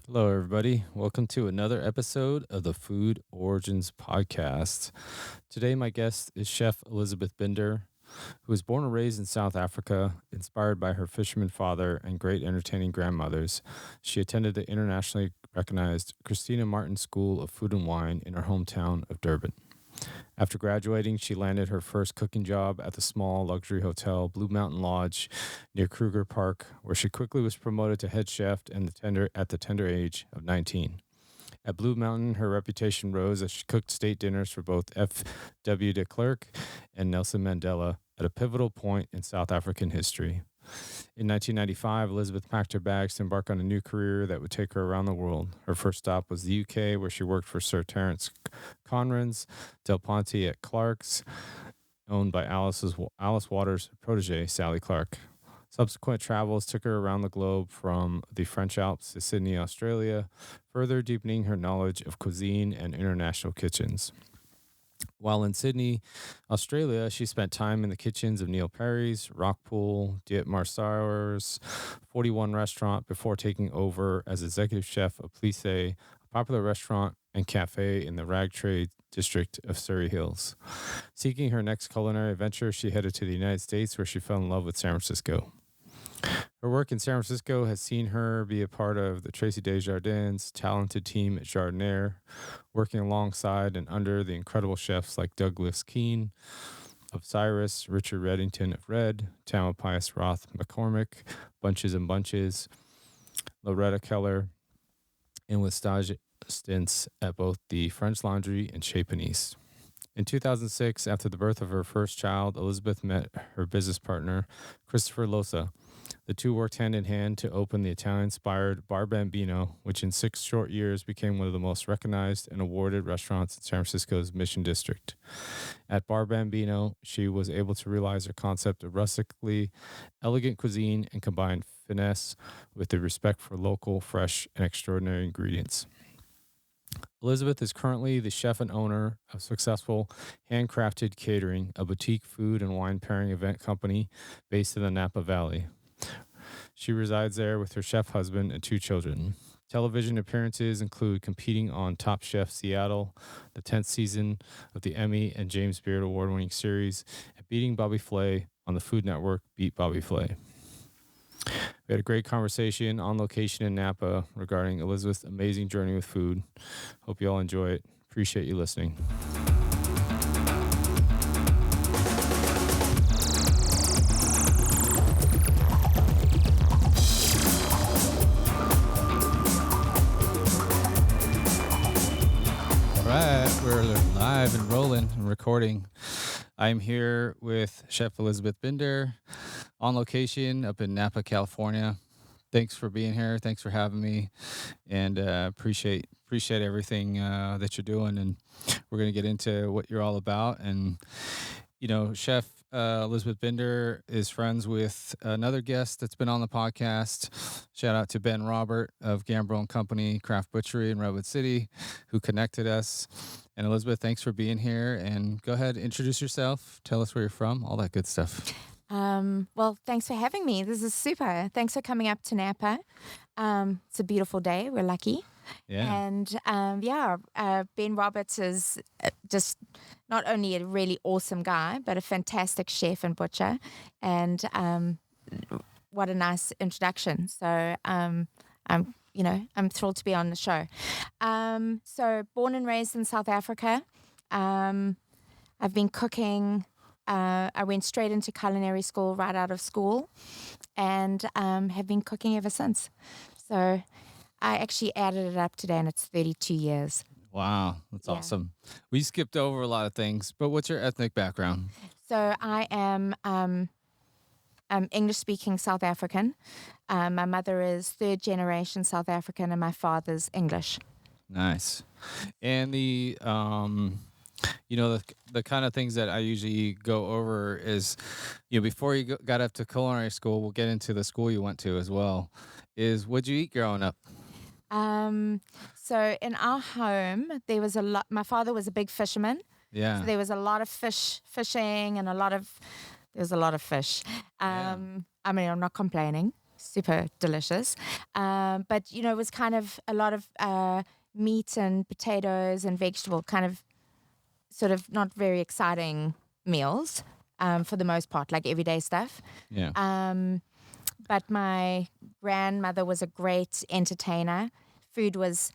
Hello, everybody. Welcome to another episode of the Food Origins Podcast. Today, my guest is Chef Elizabeth Binder, who was born and raised in South Africa, inspired by her fisherman father and great entertaining grandmothers. She attended the internationally recognized Christina Martin School of Food and Wine in her hometown of Durban. After graduating, she landed her first cooking job at the small luxury hotel Blue Mountain Lodge near Kruger Park, where she quickly was promoted to head chef at the tender age of 19. At Blue Mountain, her reputation rose as she cooked state dinners for both F.W. de Klerk and Nelson Mandela at a pivotal point in South African history. In 1995, Elizabeth packed her bags to embark on a new career that would take her around the world. Her first stop was the UK, where she worked for Sir Terrence Conran's Del Ponte at Clark's, owned by Alice Waters' protege, Sally Clarke. Subsequent travels took her around the globe from the French Alps to Sydney, Australia, further deepening her knowledge of cuisine and international kitchens. While in Sydney, Australia, she spent time in the kitchens of Neil Perry's, Rockpool, Diet Marsauer's 41 restaurant before taking over as executive chef of Plisse, a popular restaurant and cafe in the ragtrade district of Surrey Hills. Seeking her next culinary adventure, she headed to the United States, where she fell in love with San Francisco. Her work in San Francisco has seen her be a part of the Tracy Desjardins talented team at Jardiniere, working alongside and under the incredible chefs like Douglas Keane of Cyrus, Richard Reddington of Red, Tamalpais Roth McCormick, Bunches and Bunches, Loretta Keller, and with stage stints at both the French Laundry and Chez Panisse. In 2006, after the birth of her first child, Elizabeth met her business partner, Christopher Losa. The two worked hand in hand to open the Italian-inspired Bar Bambino, which in 6 short years became one of the most recognized and awarded restaurants in San Francisco's Mission District. At Bar Bambino, she was able to realize her concept of rustically elegant cuisine and combine finesse with the respect for local, fresh, and extraordinary ingredients. Elizabeth is currently the chef and owner of successful Handcrafted Catering, a boutique food and wine pairing event company based in the Napa Valley. She resides there with her chef husband and 2 children. Television appearances include competing on Top Chef Seattle, the 10th season of the Emmy and James Beard award-winning series, and beating Bobby Flay on the Food Network Beat Bobby Flay. We had a great conversation on location in Napa regarding Elizabeth's amazing journey with food. Hope you all enjoy it. Appreciate you listening. All right, we're live and rolling and recording. I'm here with Chef Elizabeth Binder on location up in Napa, California. Thanks for being here. Thanks for having me, and appreciate everything that you're doing. And we're gonna get into what you're all about. And Chef Elizabeth Binder is friends with another guest that's been on the podcast. Shout out to Ben Robert of Gambrel and Company Craft Butchery in Redwood City, who connected us. And Elizabeth, thanks for being here. And go ahead, introduce yourself. Tell us where you're from. All that good stuff. Well, thanks for having me. This is super. Thanks for coming up to Napa. It's a beautiful day. We're lucky. Yeah. And Ben Roberts is just not only a really awesome guy, but a fantastic chef and butcher. And what a nice introduction. So I'm thrilled to be on the show. So born and raised in South Africa. I've been cooking. I went straight into culinary school right out of school, and have been cooking ever since. So I actually added it up today, and it's 32 years. Wow, that's awesome. We skipped over a lot of things, but what's your ethnic background? So I am English-speaking South African. My mother is 3rd generation South African, and my father's English. Nice. And the the kind of things that I usually go over is, before you got up to culinary school, we'll get into the school you went to as well, is what'd you eat growing up? So in our home, there was a lot. My father was a big fisherman. Yeah. So there was a lot of fishing and there was a lot of fish. I mean, I'm not complaining. super delicious. But, you know, it was kind of a lot of meat and potatoes and vegetable, kind of sort of not very exciting meals for the most part, like everyday stuff. Yeah. But my grandmother was a great entertainer. Food was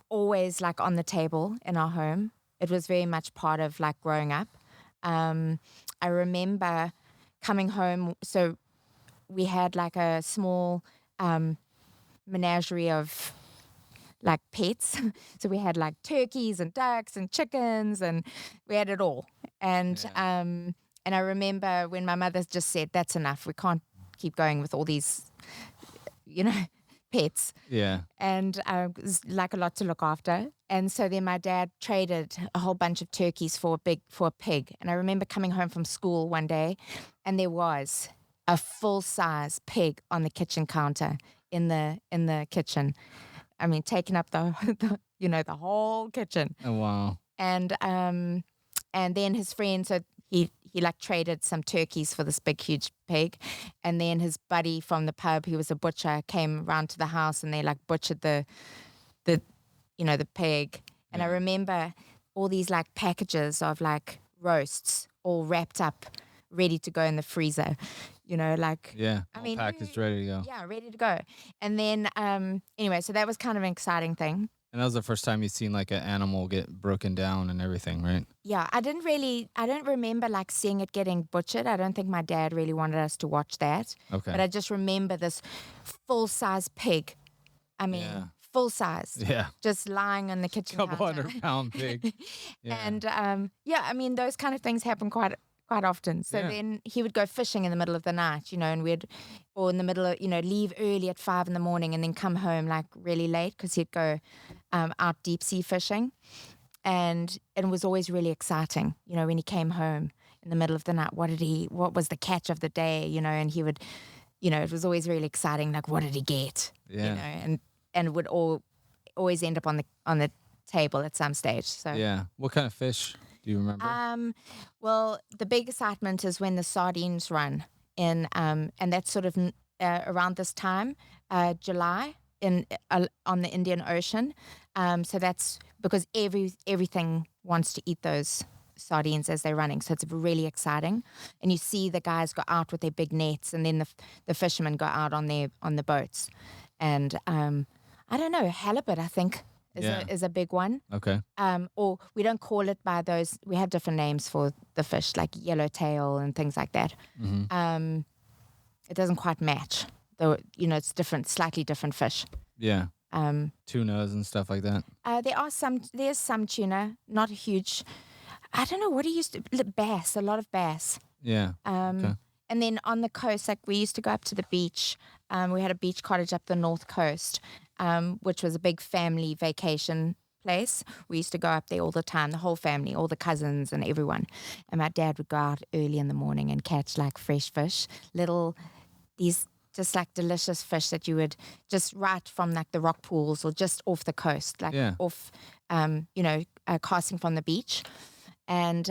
always like on the table in our home. It was very much part of like growing up. I remember coming home, so we had like a small menagerie of like pets. So we had like turkeys and ducks and chickens, and we had it all. And Yeah. and I remember when my mother just said, "That's enough. We can't keep going with all these, you know, pets." Yeah. And it was like a lot to look after. And so then my dad traded a whole bunch of turkeys for a pig. And I remember coming home from school one day, and there was a full size pig on the kitchen counter in the kitchen. I mean, taking up the the whole kitchen. Oh, wow. And then his friend, so he like traded some turkeys for this big huge pig, and then his buddy from the pub, who was a butcher, came round to the house, and they like butchered the the pig. And I Yeah. remember all these like packages of like roasts all wrapped up, ready to go in the freezer, like Yeah. I All mean, packaged, ready to go. yeah, ready to go. And then anyway, so that was kind of an exciting thing. And that was the first time you'd seen like an animal get broken down and everything, right? Yeah, I don't remember like seeing it getting butchered. I don't think my dad really wanted us to watch that. Okay. But I just remember this full-size pig. I mean, Yeah. full size. Yeah. Just lying on the kitchen Couple counter. 100-pound pig. Yeah. And I mean, those kind of things happen quite often. So Yeah. then he would go fishing in the middle of the night, and or in the middle of, leave early at 5 a.m. and then come home like really late because he'd go out deep sea fishing. And it was always really exciting, when he came home in the middle of the night. What was the catch of the day, and he would, it was always really exciting. Like, what did he get? Yeah. And it would always end up on the table at some stage. So Yeah. What kind of fish do you remember? well, the big excitement is when the sardines run in, and that's sort of around this time, July on the Indian Ocean. So that's because everything wants to eat those sardines as they're running. So it's really exciting, and you see the guys go out with their big nets, and then the fishermen go out on the boats, and I don't know, halibut, I think. Is a big one. Okay. Or we don't call it by those. We have different names for the fish, like yellowtail and things like that. Mm-hmm. It doesn't quite match, though. It's different, slightly different fish. Yeah. Tunas and stuff like that. There's some tuna, not huge. I don't know what he used to bass. A lot of bass. Yeah. Okay. And then on the coast, like we used to go up to the beach. We had a beach cottage up the north coast, which was a big family vacation place. We used to go up there all the time, the whole family, all the cousins and everyone. And my dad would go out early in the morning and catch like fresh fish, these just like delicious fish that you would just right from like the rock pools or just off the coast, like off, casting from the beach. And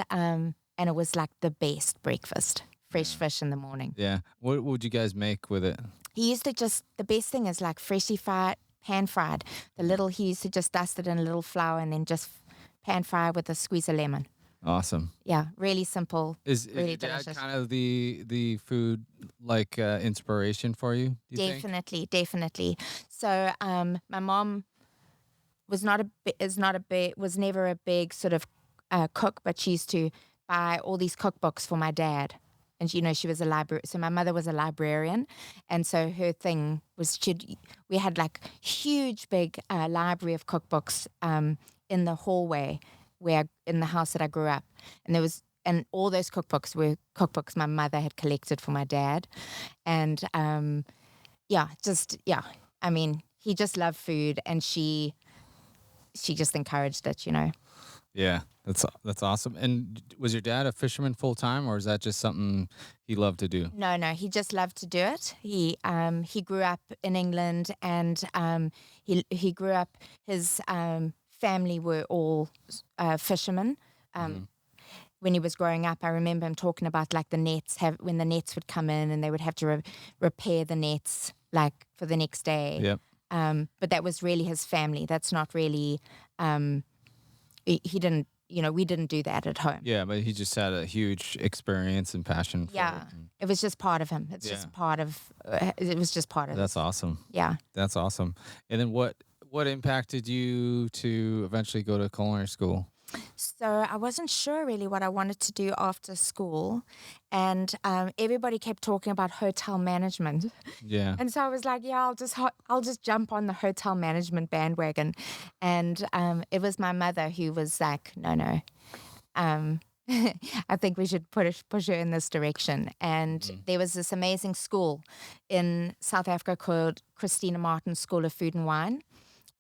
it was like the best breakfast. Fresh fish in the morning. Yeah. What would you guys make with it? He used to the best thing is like freshly fried, pan fried. He used to just dust it in a little flour and then just pan fry with a squeeze of lemon. Awesome. Yeah, really simple. Is really your dad delicious. kind of the food like inspiration for you? Do you think? Definitely. So my mom was never a big sort of cook, but she used to buy all these cookbooks for my dad. And she was a library. So my mother was a librarian, and so her thing was we had like huge big library of cookbooks in the hallway in the house that I grew up, and all those cookbooks were cookbooks my mother had collected for my dad, and I mean, he just loved food, and she just encouraged it, Yeah, that's awesome. And was your dad a fisherman full time, or is that just something he loved to do? No, he just loved to do it. He grew up in England, and he grew up. His family were all fishermen, when he was growing up, I remember him talking about like the nets, when the nets would come in and they would have to repair the nets like for the next day. Yep. But that was really his family. That's not really, he didn't, we didn't do that at home. Yeah, but he just had a huge experience and passion for Yeah, it. it was just part of him. It's just part of, it was just part of That's awesome. Yeah. That's awesome. And then what impacted you to eventually go to culinary school? So I wasn't sure really what I wanted to do after school, and everybody kept talking about hotel management. Yeah. And so I was like, yeah, I'll just jump on the hotel management bandwagon. And it was my mother who was like, no. I think we should push her in this direction. And there was this amazing school in South Africa called Christina Martin School of Food and Wine.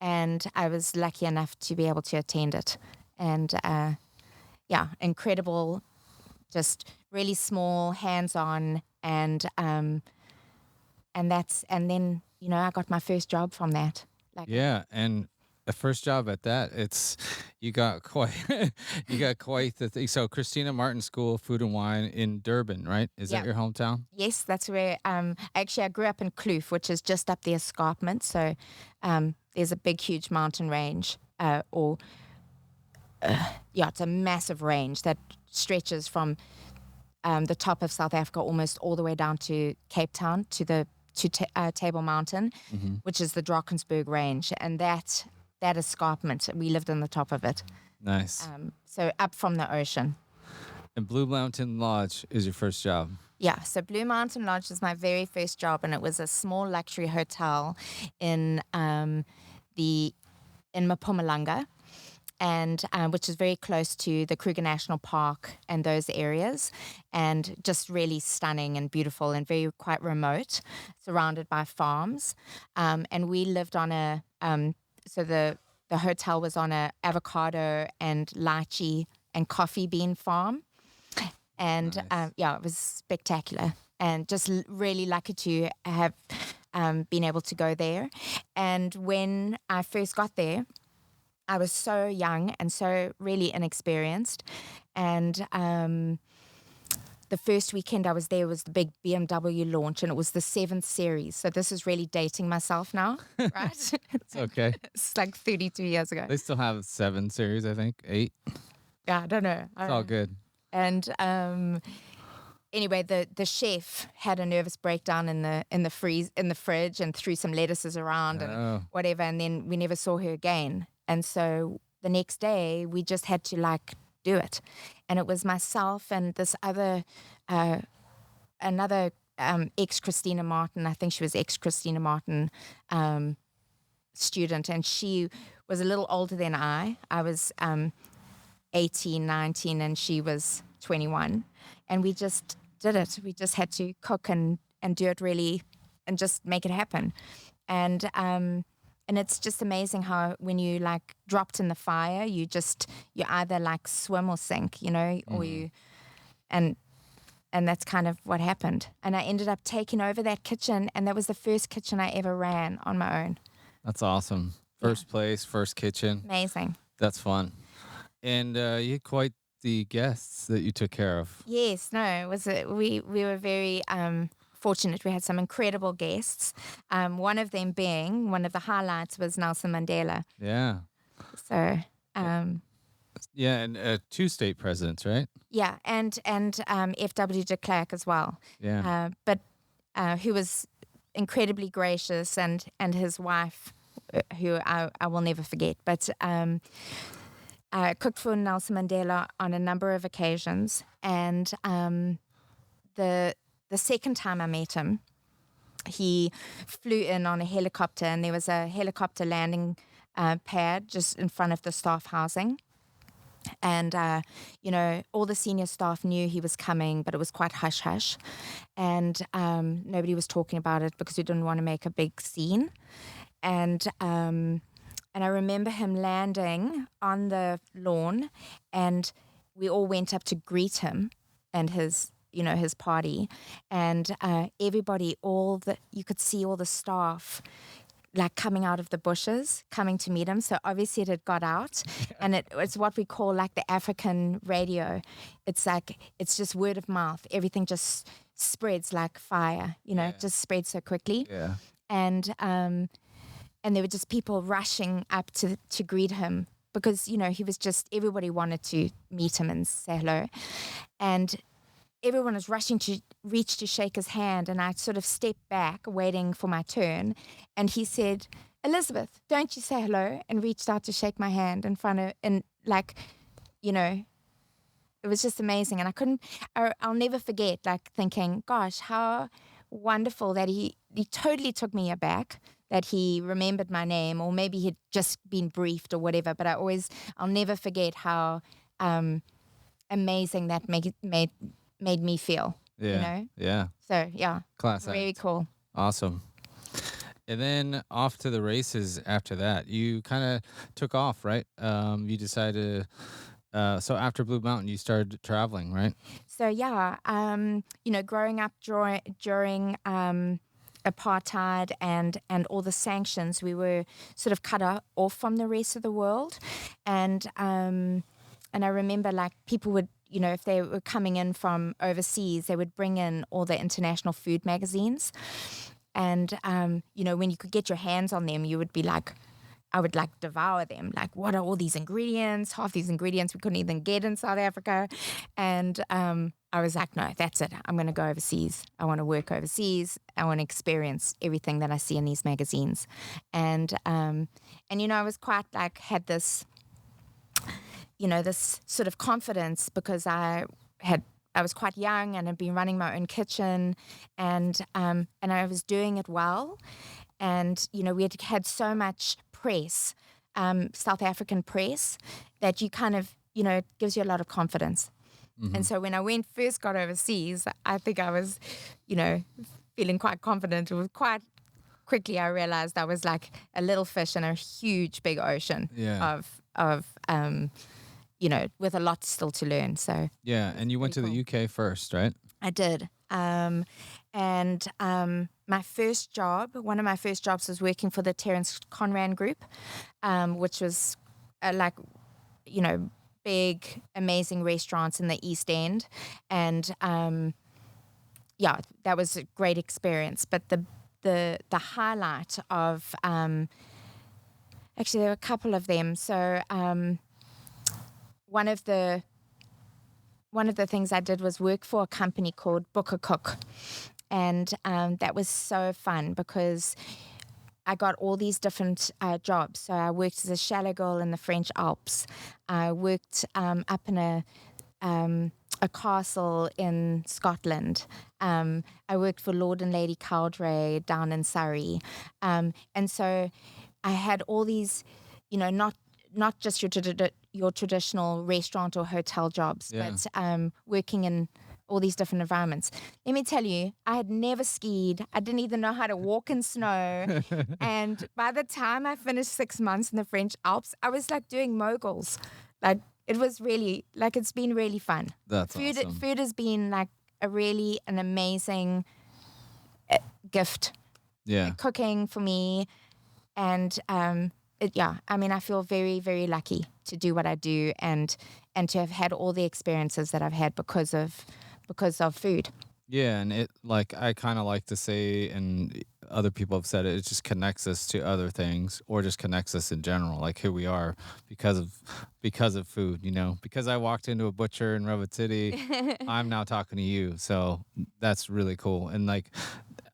And I was lucky enough to be able to attend it. And incredible, just really small, hands-on, and then I got my first job from that. And the first job at that, you got quite the thing. So Christina Martin School of Food and Wine in Durban, right? Is that your hometown? Yes, that's where I grew up in Kloof, which is just up the escarpment. So there's a big, huge mountain range, it's a massive range that stretches from the top of South Africa almost all the way down to Cape Town to Table Mountain, which is the Drakensberg Range, and that escarpment, we lived on the top of it. Nice. So up from the ocean. And Blue Mountain Lodge is your first job. Yeah, so Blue Mountain Lodge was my very first job, and it was a small luxury hotel in Mpumalanga, and which is very close to the Kruger National Park and those areas, and just really stunning and beautiful and quite remote, surrounded by farms. And we lived on so the hotel was on a avocado and lychee and coffee bean farm. And nice. it was spectacular, and just really lucky to have been able to go there. And when I first got there, I was so young and so really inexperienced. And the first weekend I was there was the big BMW launch, and it was the 7th series. So this is really dating myself now, right? It's okay. It's like 32 years ago. They still have 7 series, I think, 8. Yeah, I don't know. It's all good. And anyway, the chef had a nervous breakdown in the fridge and threw some lettuces around and whatever, and then we never saw her again. And so the next day we just had to do it, and it was myself and this other another ex Christina Martin. I think she was ex Christina Martin student, and she was a little older than I. I was 18, 19, and she was 21. And we just did it. We just had to cook and do it really and just make it happen. And it's just amazing how when you dropped in the fire, you either swim or sink, or you, and that's kind of what happened. And I ended up taking over that kitchen, and that was the first kitchen I ever ran on my own. That's awesome. First place, first kitchen. Amazing. That's fun. And you had quite the guests that you took care of. Yes, no, it was we were very fortunate. We had some incredible guests. One of them being, one of the highlights was Nelson Mandela. Yeah. So. And 2 state presidents, right? Yeah, and F.W. de Klerk as well. Yeah. But who was incredibly gracious, and his wife, who I will never forget. But I cooked for Nelson Mandela on a number of occasions, and the second time I met him, he flew in on a helicopter, and there was a helicopter landing pad just in front of the staff housing. And, all the senior staff knew he was coming, but it was quite hush-hush. And nobody was talking about it because we didn't want to make a big scene. And I remember him landing on the lawn, and we all went up to greet him and his party. And everybody, you could see all the staff like coming out of the bushes, coming to meet him. So obviously it had got out, and it's what we call like the African radio. It's like, it's just word of mouth. Everything just spreads like fire, it just spreads so quickly. Yeah. And there were just people rushing up to greet him because, he was just, everybody wanted to meet him and say hello. And everyone was rushing to reach to shake his hand, and I sort of stepped back waiting for my turn, and he said, "Elizabeth, don't you say hello," and reached out to shake my hand in front of, and like, it was just amazing. And I'll never forget, like, thinking, gosh, how wonderful that he totally took me aback, that he remembered my name, or maybe he'd just been briefed or whatever, but I'll never forget how amazing that made me feel, Yeah. So, yeah. Class very act. cool. Awesome. And then off to the races after that. You kind of took off, right? You decided so after Blue Mountain, you started traveling, right? So, yeah, growing up during apartheid and all the sanctions, we were sort of cut off from the rest of the world. And I remember, like, people would, if they were coming in from overseas, they would bring in all the international food magazines. And, when you could get your hands on them, you would be like, I would like devour them. Like, what are all these ingredients? Half these ingredients we couldn't even get in South Africa. And I was like, no, that's it. I'm going to go overseas. I want to work overseas. I want to experience everything that I see in these magazines. And I was quite like, had this, this sort of confidence because I was quite young and had been running my own kitchen, and I was doing it well. And, we had so much press, South African press, that you kind of, it gives you a lot of confidence. Mm-hmm. And so when I first got overseas, I think I was, feeling quite confident. It was quite quickly I realized I was like a little fish in a huge, big ocean of with a lot still to learn. So yeah, and you went to the UK first, right? I did. My first job, one of my first jobs was working for the Terrence Conran group, which was big, amazing restaurants in the East End. And that was a great experience. But the highlight of, actually there were a couple of them. So one of the things I did was work for a company called Book a Cook. And that was so fun because I got all these different jobs. So I worked as a chalet girl in the French Alps. I worked up in a castle in Scotland. I worked for Lord and Lady Cowdray down in Surrey. And so I had all these, not just your traditional restaurant or hotel jobs, but working in all these different environments. Let me tell you, I had never skied. I didn't even know how to walk in snow. And by the time I finished 6 months in the French Alps, I was like doing moguls. Like, it was really, like, it's been really fun. That's awesome. Food has been like an amazing gift. Yeah. Cooking for me. And I feel very, very lucky to do what I do and to have had all the experiences that I've had because of food. Yeah, and it, like, I kind of like to say, and other people have said it just connects us to other things, or just connects us in general, like who we are because of food, because I walked into a butcher in Redwood City, I'm now talking to you. So that's really cool. And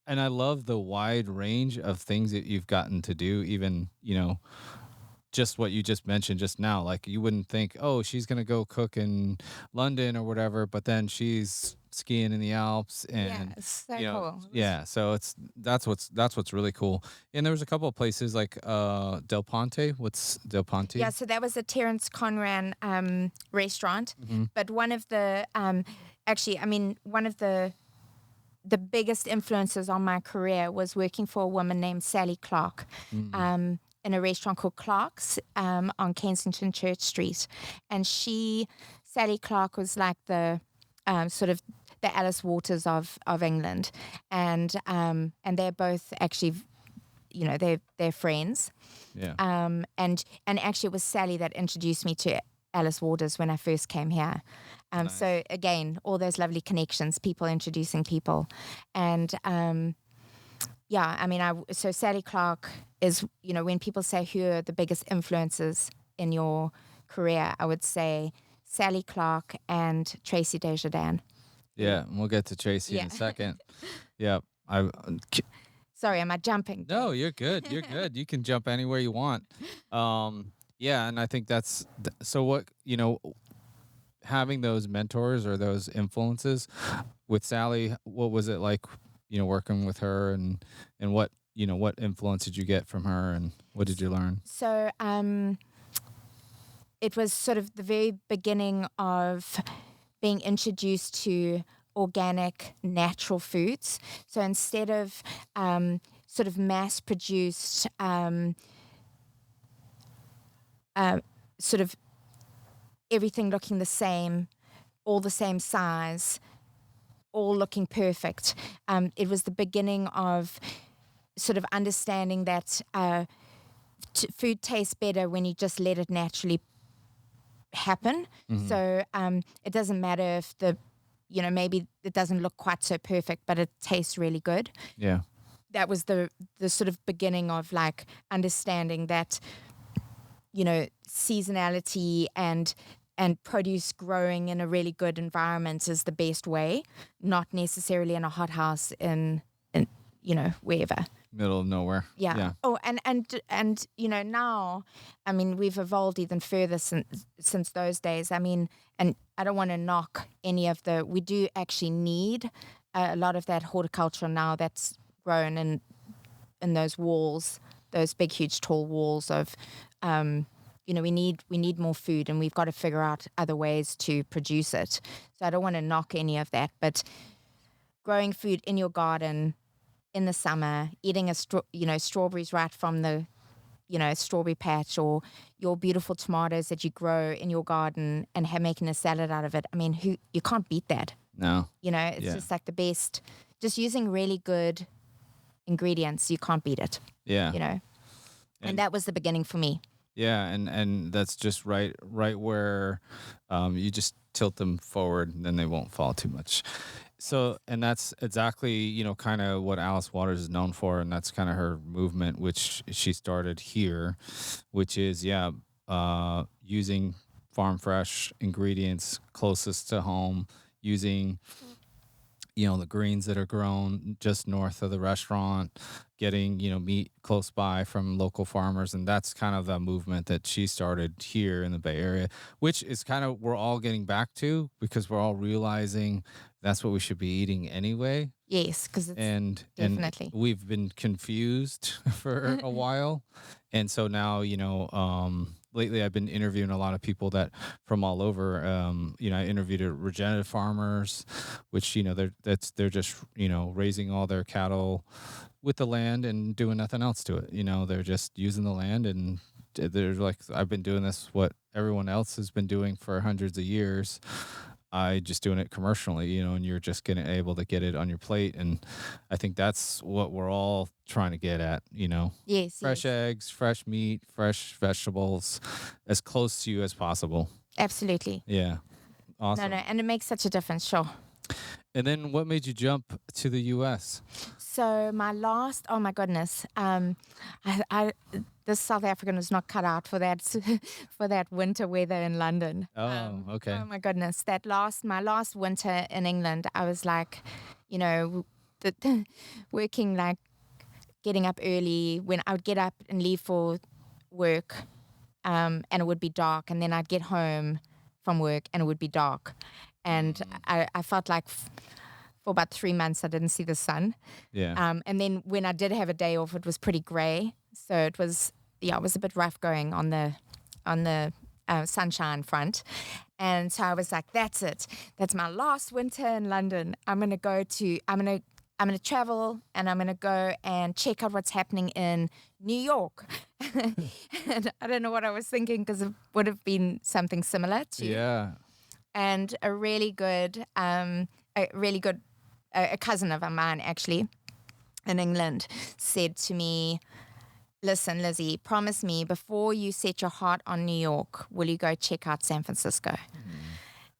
and I love the wide range of things that you've gotten to do, even, just what you just mentioned just now. Like, you wouldn't think, oh, she's going to go cook in London or whatever, but then she's skiing in the Alps, and so cool. Yeah, so that's what's really cool. And there was a couple of places like Del Ponte. What's Del Ponte? Yeah, so that was a Terrence Conran restaurant. Mm-hmm. But one of the one of the biggest influences on my career was working for a woman named Sally Clarke. Mm-hmm. In a restaurant called Klerk's on Kensington Church Street. And Sally Clarke was like the sort of the Alice Waters of England. And they're both actually they're friends. Yeah. And actually, it was Sally that introduced me to Alice Waters when I first came here. Nice. So again, all those lovely connections, people introducing people, and so Sally Clarke is, when people say who are the biggest influences in your career, I would say Sally Clarke and Tracy Desjardins. Yeah, and we'll get to Tracy in a second. Yeah, Sorry, am I jumping? No, you're good. You're good. You can jump anywhere you want. Yeah, and I think that's so. What having those mentors or those influences with Sally, what was it like? Working with her, and what what influence did you get from her, and what did you learn? So, it was sort of the very beginning of being introduced to organic, natural foods. So instead of sort of mass-produced, sort of everything looking the same, all the same size, all looking perfect, it was the beginning of sort of understanding that food tastes better when you just let it naturally happen. Mm-hmm. So it doesn't matter if maybe it doesn't look quite so perfect, but it tastes really good. Yeah. That was the sort of beginning of like understanding that, seasonality and produce growing in a really good environment is the best way, not necessarily in a hothouse in wherever. Middle of nowhere. Yeah. Oh, and now, I mean, we've evolved even further since those days. I mean, and I don't want to knock any of we do actually need a lot of that horticulture now that's grown in those walls, those big, huge, tall walls of, we need more food, and we've got to figure out other ways to produce it. So I don't want to knock any of that, but growing food in your garden in the summer, eating strawberries right from the, strawberry patch, or your beautiful tomatoes that you grow in your garden and making a salad out of it. I mean, you can't beat that. No. It's just like the best. Just using really good ingredients, you can't beat it. Yeah. And that was the beginning for me. Yeah, and that's just right where you just tilt them forward, and then they won't fall too much. So, and that's exactly, kind of what Alice Waters is known for, and that's kind of her movement, which she started here, which is, using farm fresh ingredients closest to home, using, the greens that are grown just north of the restaurant, getting, meat close by from local farmers. And that's kind of the movement that she started here in the Bay Area, which is kind of, we're all getting back to, because we're all realizing that's what we should be eating anyway. Yes, because it's definitely. And we've been confused for a while. And so now, lately I've been interviewing a lot of people that from all over. I interviewed regenerative farmers, which, they're just, raising all their cattle with the land and doing nothing else to it. They're just using the land, and they're like, I've been doing this, what everyone else has been doing for hundreds of years. I just doing it commercially, and you're just able to get it on your plate. And I think that's what we're all trying to get at, Yes. Fresh eggs, fresh meat, fresh vegetables, as close to you as possible. Absolutely. Yeah. Awesome. No, and it makes such a difference, sure. And then what made you jump to the U.S.? So oh my goodness, this South African was not cut out for that for that winter weather in London. Oh, okay. Oh my goodness, my last winter in England, I was like, working, like getting up early. When I would get up and leave for work, and it would be dark, and then I'd get home from work and it would be dark, and I felt like for about 3 months I didn't see the sun. Yeah. And then when I did have a day off, it was pretty grey, so it was a bit rough going on the sunshine front. And so I was like, that's it. That's my last winter in London. I'm gonna travel, and I'm gonna go and check out what's happening in New York. And I don't know what I was thinking, because it would have been something similar to. Yeah. And a really good, a cousin of mine actually in England said to me, listen, Lizzie, promise me before you set your heart on New York, will you go check out San Francisco?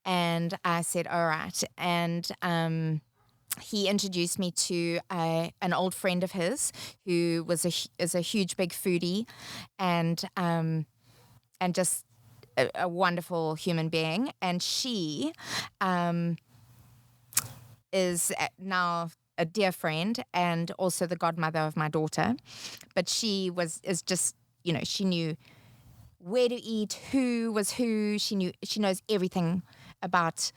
And I said, all right. And he introduced me to an old friend of his who is a huge, big foodie and just a wonderful human being. And she is now a dear friend and also the godmother of my daughter. But she is just, she knew where to eat, who was who. She knows everything about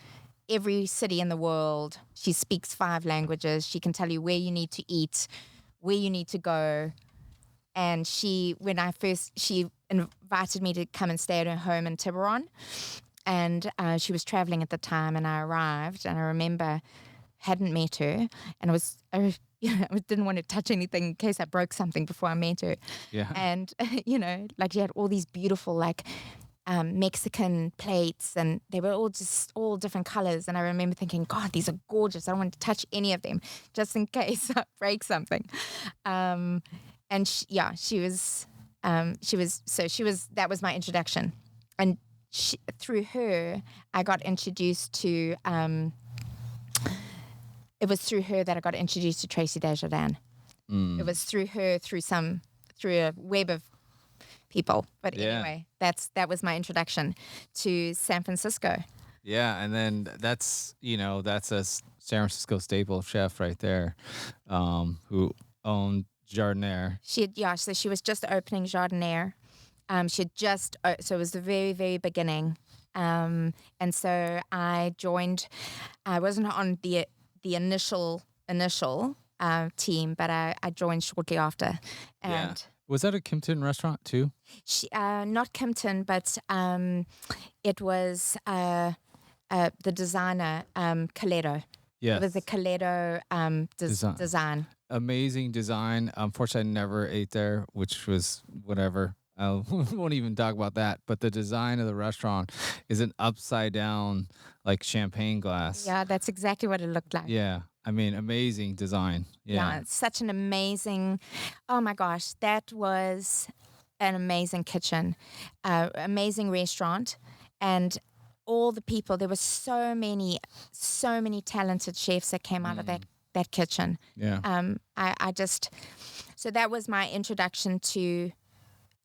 every city in the world. She speaks 5 languages. She can tell you where you need to eat, where you need to go. And she invited me to come and stay at her home in Tiburon. And she was traveling at the time, and I arrived, and I remember hadn't met her, and I didn't want to touch anything in case I broke something before I met her. Yeah. And like she had all these beautiful Mexican plates, and they were all different colors. And I remember thinking, God, these are gorgeous. I don't want to touch any of them just in case I break something. And that was my introduction. And through her, I got introduced to, it was through her that I got introduced to Tracy Desjardins. It was through her, through a web of people. But anyway, that was my introduction to San Francisco. Yeah, and then that's a San Francisco staple chef right there, who owned Jardiniere. So she was just opening Jardiniere. She had just, so it was the very, very beginning. And so I joined. I wasn't on the initial team, but I joined shortly after. And was that a Kimpton restaurant too? Not Kimpton, but it was the designer, Coletto. Yes. It was a Coletto design. Amazing design. Unfortunately, I never ate there, which was whatever. I won't even talk about that. But the design of the restaurant is an upside down, like champagne glass. Yeah, that's exactly what it looked like. Yeah. I mean, amazing design. Yeah. It's such an amazing, oh my gosh, that was an amazing kitchen, amazing restaurant. And all the people, there were so many talented chefs that came out of that kitchen. Yeah. So that was my introduction to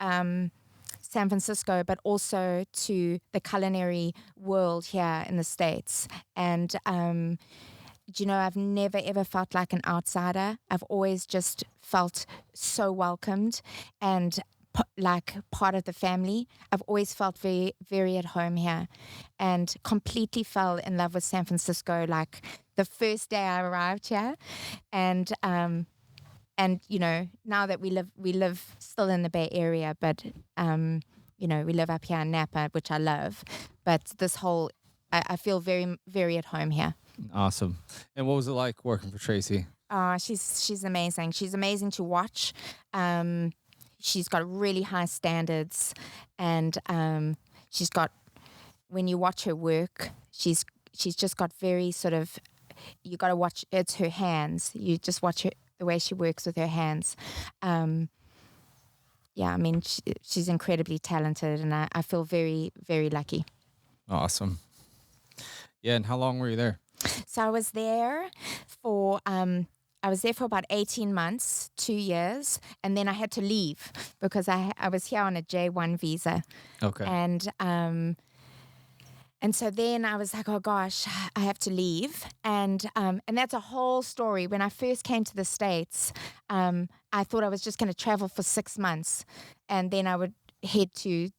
San Francisco, but also to the culinary world here in the States. And, I've never, ever felt like an outsider. I've always just felt so welcomed and like part of the family. I've always felt very, very at home here, and completely fell in love with San Francisco like the first day I arrived here. And now that we live still in the Bay Area, but we live up here in Napa, which I love. But this whole, I feel very, very at home here. Awesome. And what was it like working for Tracy? She's amazing. She's amazing to watch. She's got really high standards, and she's got, when you watch her work, she's just got very sort of, you got to watch, it's her hands. You just watch her, the way she works with her hands. She's incredibly talented, and I feel very, very lucky. Awesome. Yeah, and how long were you there? So I was there for about 18 months, 2 years, and then I had to leave because I was here on a J1 visa. Okay. And so then I was like, oh gosh, I have to leave. And that's a whole story. When I first came to the States, I thought I was just going to travel for 6 months, and then I would head to,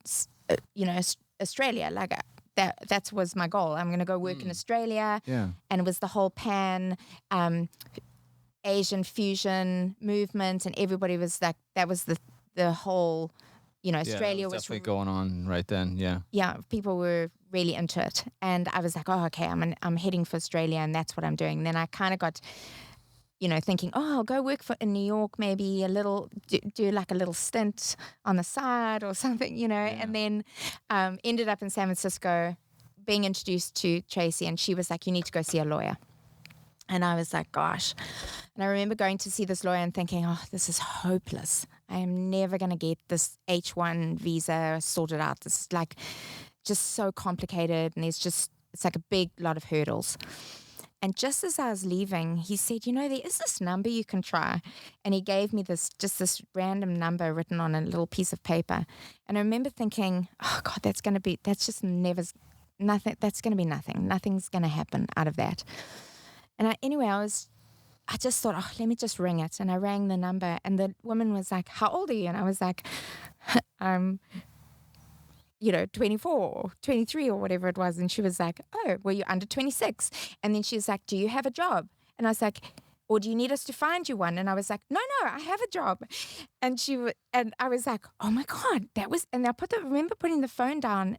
Australia. Like that was my goal. I'm going to go work in Australia. Yeah. And it was the whole pan Asian fusion movement, and everybody was like, that was the whole, Australia was definitely going on right then. Yeah. Yeah, people were really into it, and I was like, oh, okay, I'm heading for Australia, and that's what I'm doing. And then I kind of got, thinking, oh, I'll go work in New York, maybe a little, do like a little stint on the side or something, and then ended up in San Francisco, being introduced to Tracy, and she was like, you need to go see a lawyer. And I was like, gosh. And I remember going to see this lawyer and thinking, oh, this is hopeless. I am never going to get this H1 visa sorted out. This is like just so complicated. And it's like a big lot of hurdles. And just as I was leaving, he said, there is this number you can try. And he gave me this random number written on a little piece of paper. And I remember thinking, oh God, that's going to be nothing. Nothing's going to happen out of that. And I just thought, oh, let me just ring it. And I rang the number, and the woman was like, how old are you? And I was like, I'm 24 or 23 or whatever it was. And she was like, oh, well, you're under 26. And then she was like, do you have a job? And I was like, or do you need us to find you one? And I was like, no, I have a job. And I was like, oh my God, and I remember putting the phone down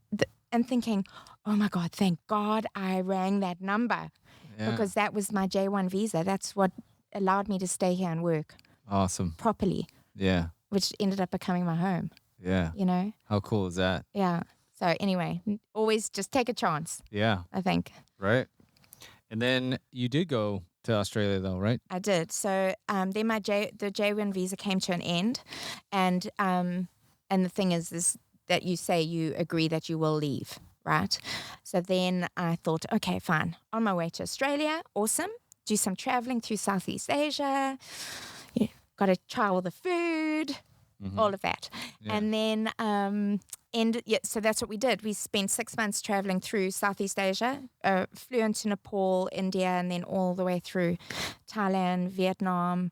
and thinking, oh my God, thank God I rang that number. Yeah. Because that was my J1 visa. That's what allowed me to stay here and work. Awesome. Properly. Yeah. Which ended up becoming my home. Yeah. How cool is that? Yeah. So anyway, always just take a chance. Yeah. I think. Right. And then you did go to Australia though, right? I did. So then the J1 visa came to an end, and the thing is that you say you agree that you will leave, right? So then I thought, okay, fine. On my way to Australia, awesome. Do some traveling through Southeast Asia. Got to try all the food, all of that. Yeah. And then so that's what we did. We spent 6 months traveling through Southeast Asia, flew into Nepal, India, and then all the way through Thailand, Vietnam,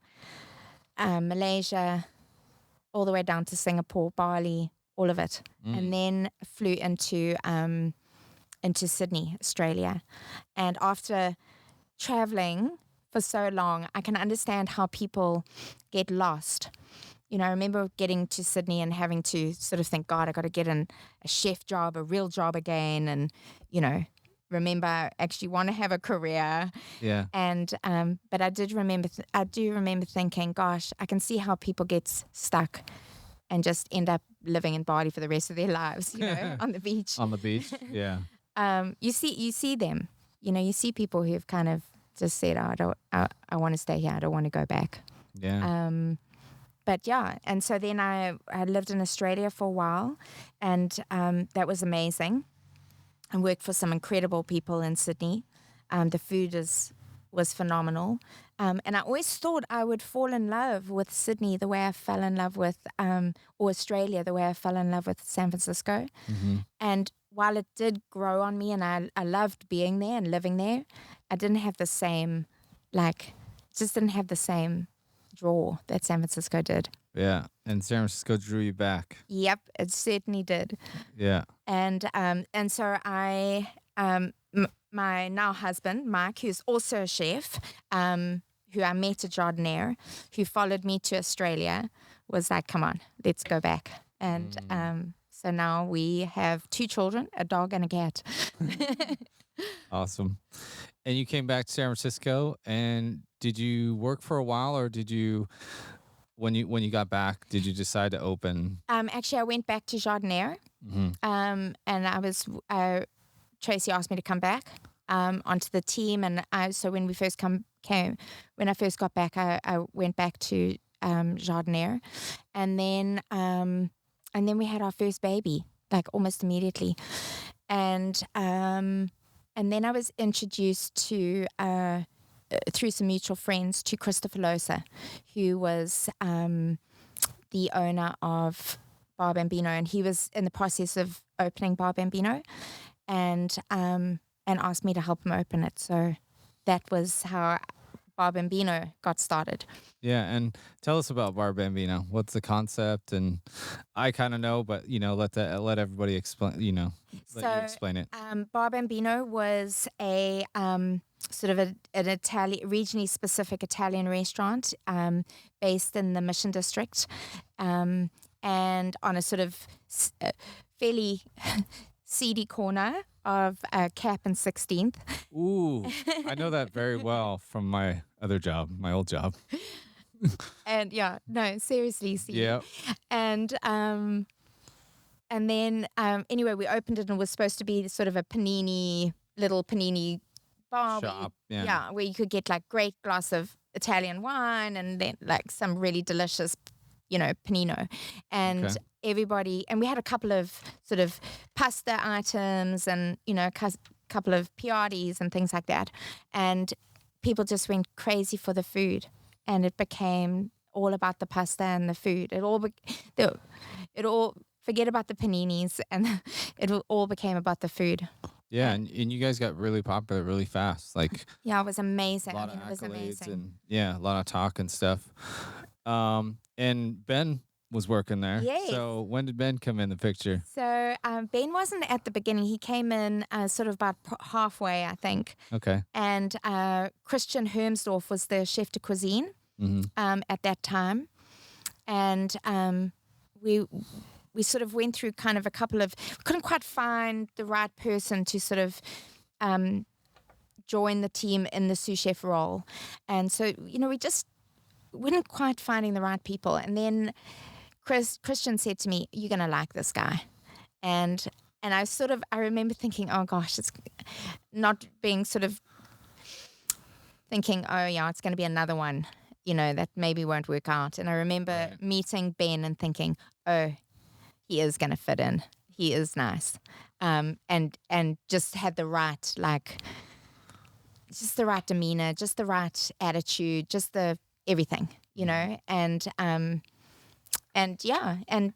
Malaysia, all the way down to Singapore, Bali, all of it. And then flew into Sydney, Australia. And after traveling for so long, I can understand how people get lost. I remember getting to Sydney and having to sort of think, God, I got to get a chef job, a real job again. And, remember I actually want to have a career. Yeah. And, but I do remember thinking, gosh, I can see how people get stuck and just end up living in Bali for the rest of their lives, on the beach. On the beach, yeah. You see them, you see people who've kind of just said, oh, I want to stay here. I don't want to go back. Yeah. But yeah, and so then I lived in Australia for a while, and that was amazing. I worked for some incredible people in Sydney. The food was phenomenal. And I always thought I would fall in love with Sydney the way I fell in love with, or Australia the way I fell in love with San Francisco. Mm-hmm. And while it did grow on me and I loved being there and living there, I didn't have the same, didn't have the same draw that San Francisco did. Yeah. And San Francisco drew you back. Yep, it certainly did. Yeah. And so I, my now husband, Mike, who's also a chef, who I met at Jardiniere, who followed me to Australia, was like, come on, let's go back. And so now we have 2 children, a dog and a cat. Awesome. And you came back to San Francisco, and did you work for a while, or did you, when you got back, did you decide to open? Actually, I went back to Jardiniere, and Tracy asked me to come back onto the team, and so when I first got back, I went back to Jardiniere, and then we had our first baby, almost immediately, and then I was introduced to through some mutual friends to Christopher Losa, who was the owner of Bar Bambino, and he was in the process of opening Bar Bambino, and asked me to help him open it. So that was how Bar Bambino got started. Yeah, and tell us about Bar Bambino. What's the concept? And I kind of know, but let everybody explain. Let you explain it. Bar Bambino was a sort of an regionally specific Italian restaurant based in the Mission District, and on a sort of fairly seedy corner of Cap and 16th. Ooh, I know that very well from my other job, my old job. And yeah, no, seriously, seedy. Yeah. And then anyway, we opened it, and it was supposed to be sort of a little panini bar shop. Yeah. where you could get like great glass of Italian wine and then like some really delicious, panino. And Okay. everybody, and we had a couple of sort of pasta items and, couple of piattis and things like that. And people just went crazy for the food. And it became all about the pasta and the food. It all forget about the paninis, and it all became about the food. Yeah, and you guys got really popular really fast. Like Yeah, it was amazing. a lot of It was accolades amazing. and a lot of talk and stuff. And Ben was working there. Yes. So when did Ben come in the picture? So Ben wasn't at the beginning. He came in sort of about halfway, I think. Okay. And Christian Hermsdorf was the chef de cuisine at that time. And we sort of went through kind of a couple of, we couldn't quite find the right person to sort of join the team in the sous chef role. And so, we just weren't quite finding the right people. And then Christian said to me, "You're going to like this guy." And I remember thinking, oh gosh, it's not being sort of thinking, oh yeah, it's going to be another one, that maybe won't work out. And I remember meeting Ben and thinking, oh, he is going to fit in. He is nice. And just had the right, just the right demeanor, just the right attitude, just the everything, and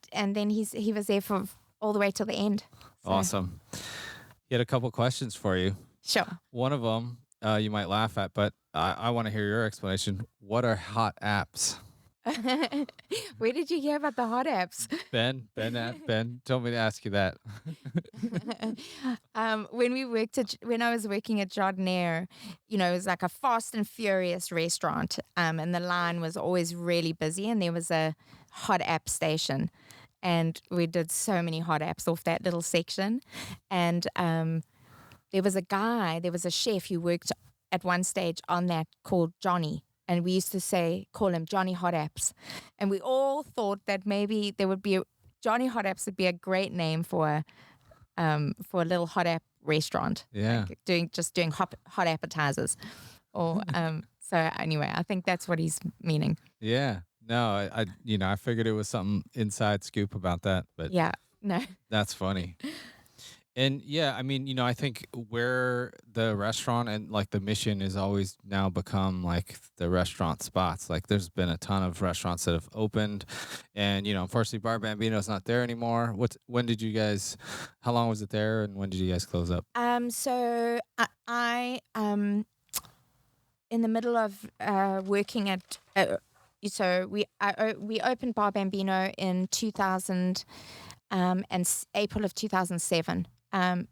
then he was there for all the way till the end. So. Awesome. He had a couple questions for you. Sure. One of them you might laugh at, but I want to hear your explanation. What are hot apps? Where did you hear about the hot apps? Ben told me to ask you that. When I was working at Jardiniere, it was like a fast and furious restaurant, and the line was always really busy, and there was a hot app station, and we did so many hot apps off that little section, and there was a chef who worked at one stage on that called Johnny. And we used to call him Johnny Hot Apps. And we all thought that maybe Johnny Hot Apps would be a great name for a little hot app restaurant. Yeah. Like doing hot appetizers. Or so anyway, I think that's what he's meaning. Yeah. No, I figured it was something inside scoop about that, but yeah, no. That's funny. And yeah, I mean, I think where the restaurant and like the mission has always now become like the restaurant spots. Like there's been a ton of restaurants that have opened, and unfortunately Bar Bambino's not there anymore. How long was it there, and when did you guys close up? So I in the middle of working at we opened Bar Bambino in 2000 and April of 2007.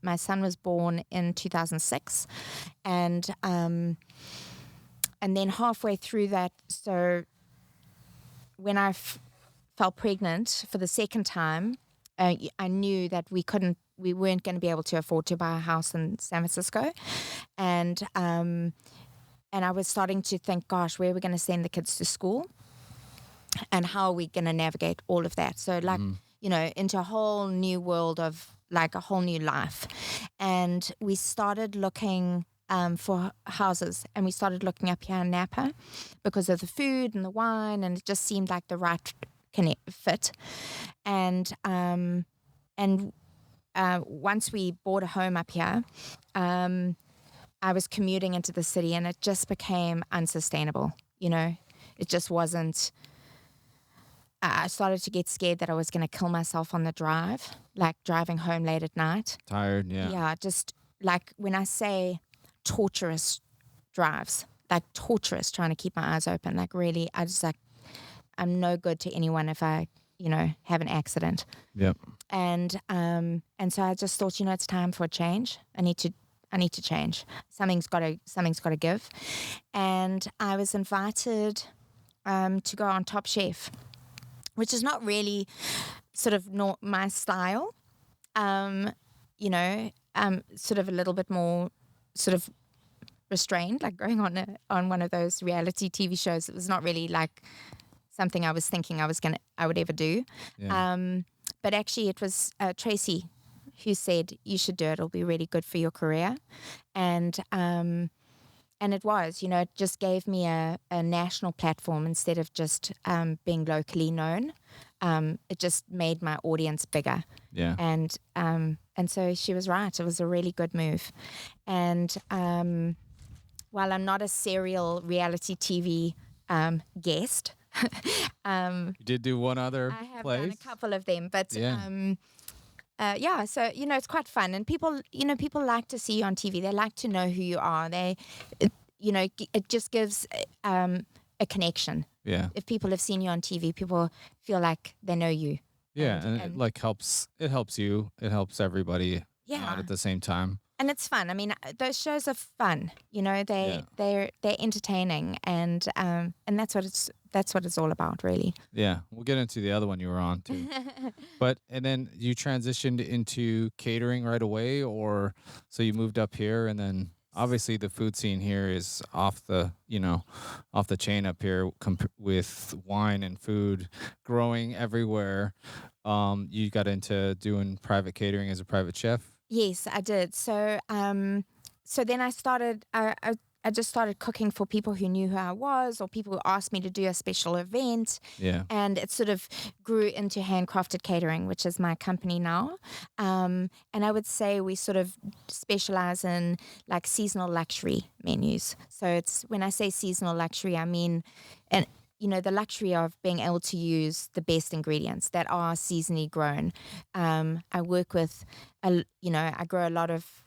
My son was born in 2006, and then halfway through that, so when I fell pregnant for the second time, I knew that we weren't going to be able to afford to buy a house in San Francisco, and I was starting to think, gosh, where are we going to send the kids to school, and how are we going to navigate all of that? So into a whole new world of like a whole new life. And we started looking for houses, and we started looking up here in Napa because of the food and the wine, and it just seemed like the right fit. And once we bought a home up here, I was commuting into the city, and it just became unsustainable. It just wasn't. I started to get scared that I was going to kill myself on the drive, like driving home late at night. Tired, yeah. Yeah, just like when I say torturous drives, like torturous, trying to keep my eyes open. Like really, I'm no good to anyone if I, have an accident. Yep. And so I just thought, it's time for a change. I need to change. Something's got to give. And I was invited to go on Top Chef, which is not really sort of my style, sort of a little bit more sort of restrained, like going on one of those reality TV shows. It was not really like something I was thinking I would ever do. Yeah. But actually it was Tracy who said, you should do it. It'll be really good for your career. And it was, it just gave me a national platform instead of just being locally known. It just made my audience bigger. Yeah. And so she was right. It was a really good move. And while I'm not a serial reality TV guest, You did do one other I have place? done a couple of them, but Yeah. so it's quite fun, and people like to see you on TV. They like to know who you are. It just gives a connection. Yeah. If people have seen you on TV, people feel like they know you. Yeah, and it like helps. It helps you. It helps everybody out Yeah, at the same time. and it's fun. I mean, those shows are fun. They're entertaining, and that's what it's all about, really. Yeah, we'll get into the other one you were on too. And then you transitioned into catering right away, or so you moved up here, and then obviously the food scene here is off the chain up here with wine and food growing everywhere. You got into doing private catering as a private chef. Yes, I did. So then I started. I just started cooking for people who knew who I was, or people who asked me to do a special event. Yeah. And it sort of grew into Handcrafted Catering, which is my company now. And I would say we sort of specialize in like seasonal luxury menus. So it's, when I say seasonal luxury, I mean, and the luxury of being able to use the best ingredients that are seasonally grown. I work with, I grow a lot of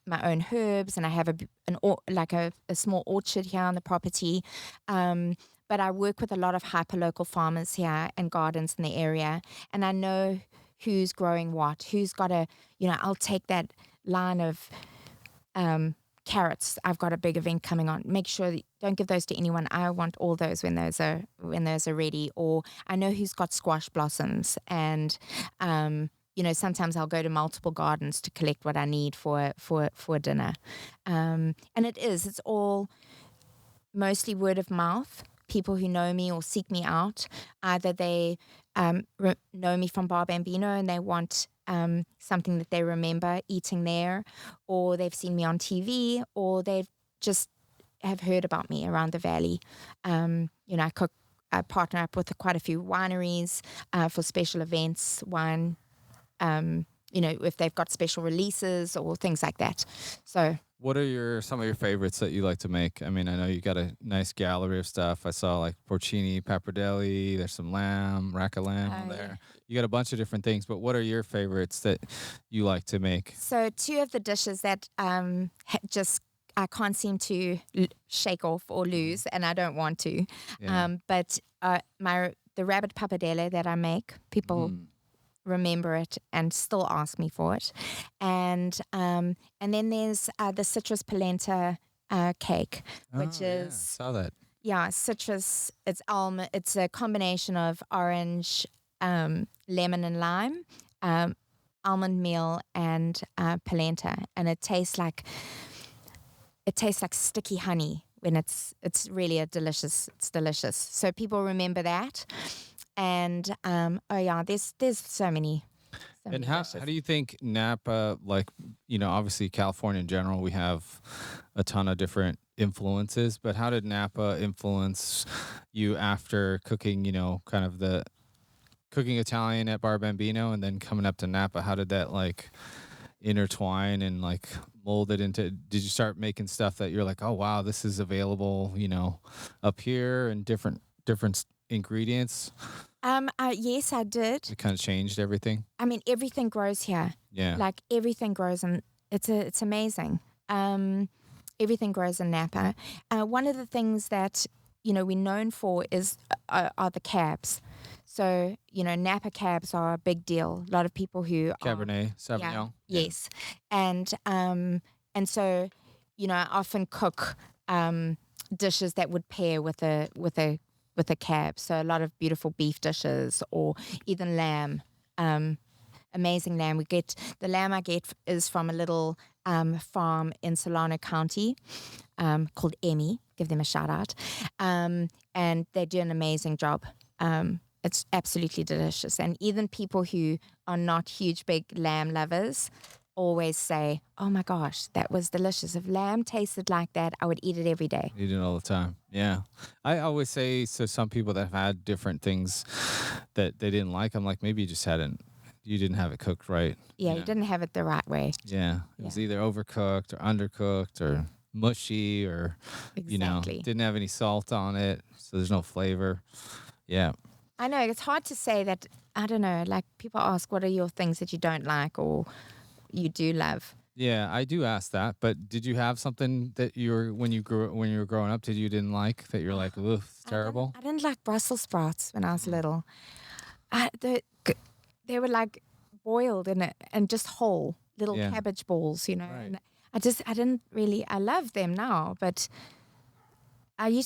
my own herbs, and I have a small orchard here on the property. But I work with a lot of hyperlocal farmers here and gardens in the area, and I know who's growing what, who's got I'll take that line of carrots. I've got a big event coming on. Make sure that don't give those to anyone. I want all those when those are ready. Or I know who's got squash blossoms, and sometimes I'll go to multiple gardens to collect what I need for dinner. And it's all mostly word of mouth. People who know me or seek me out, either they know me from Bar Bambino and they want something that they remember eating there, or they've seen me on TV, or they've just have heard about me around the valley. I partner up with quite a few wineries for special events, wine, if they've got special releases or things like that. So, what are some of your favorites that you like to make? I mean, I know you got a nice gallery of stuff. I saw like porcini, pappardelle. There's some lamb, rack of lamb on there. You got a bunch of different things, but what are your favorites that you like to make? So, two of the dishes that I can't seem to shake off or lose, and I don't want to. Yeah. But the rabbit pappardelle that I make, people remember it and still ask me for it, and then there's the citrus polenta cake, which is saw that. Yeah, citrus. It's almond. It's a combination of orange, lemon, and lime, almond meal, and polenta, and it tastes like sticky honey when it's really it's delicious. So people remember that. And there's so many. And how do you think Napa, obviously California in general, we have a ton of different influences, but how did Napa influence you after cooking, kind of the cooking Italian at Bar Bambino and then coming up to Napa? How did that intertwine and mold it into, did you start making stuff that you're like, oh wow, this is available, up here, and different ingredients? Yes, I did. It kind of changed everything. I mean, everything grows here. Yeah. Everything grows, and it's amazing. Everything grows in Napa. One of the things that we're known for are the cabs. So Napa cabs are a big deal. A lot of people who Cabernet Sauvignon. Yeah, yes, and so I often cook dishes that would pair with a cab. So a lot of beautiful beef dishes, or even lamb. Amazing lamb. The lamb I get is from a little farm in Solano County called Emmy. Give them a shout out. And they do an amazing job. It's absolutely delicious. And even people who are not huge, big lamb lovers always say, oh my gosh, that was delicious. If lamb tasted like that, I would eat it every day. You do it all the time. Yeah. I always say to some people that have had different things that they didn't like, I'm like, maybe you didn't have it cooked right. Yeah, you didn't have it the right way. Yeah. It was either overcooked or undercooked or mushy or, Exactly. didn't have any salt on it. So there's no flavor. Yeah. I know, it's hard to say that, I don't know, like people ask, what are your things that you don't like or you do love? Yeah, I do ask that, but did you have something that when you were growing up, didn't like that you're like, ugh, it's terrible? I didn't like Brussels sprouts when I was little. They were like boiled in it and just whole little cabbage balls, Right. And I didn't really, I love them now, but and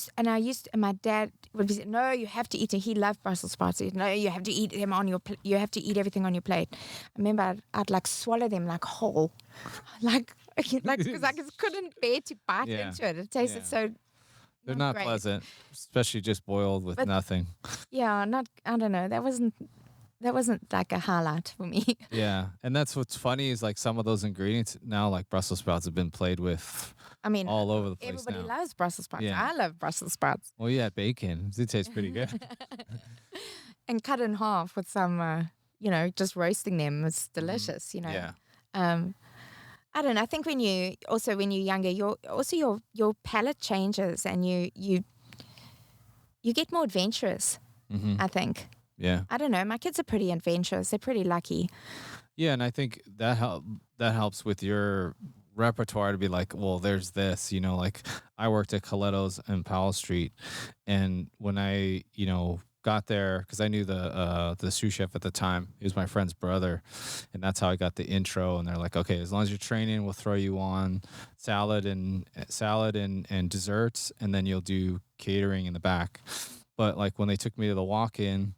my dad would be, no, you have to eat it. He loved Brussels sprouts. No, you have to eat them on your, you have to eat everything on your plate. I remember I'd like swallow them like whole, like because I just couldn't bear to bite into it. It tasted so. They're not great. pleasant, especially just boiled with nothing. Yeah, I don't know. That wasn't like a highlight for me. Yeah, and that's what's funny is like some of those ingredients now, like Brussels sprouts, have been played with. I mean, all over the place everybody now. loves Brussels sprouts. Yeah. I love Brussels sprouts. Well, yeah, bacon. It tastes pretty good. And cut in half with some, just roasting them is delicious. Yeah. I don't know. I think when you're younger, your palate changes and you get more adventurous. Mm-hmm. I think. Yeah. I don't know. My kids are pretty adventurous. They're pretty lucky. Yeah, and I think that helps with your repertoire to be like, well, there's this, like I worked at Coletto's in Powell Street, and when I, got there, because I knew the sous chef at the time, he was my friend's brother, and that's how I got the intro. And they're like, okay, as long as you're training, we'll throw you on salad and desserts, and then you'll do catering in the back. But like when they took me to the walk-in,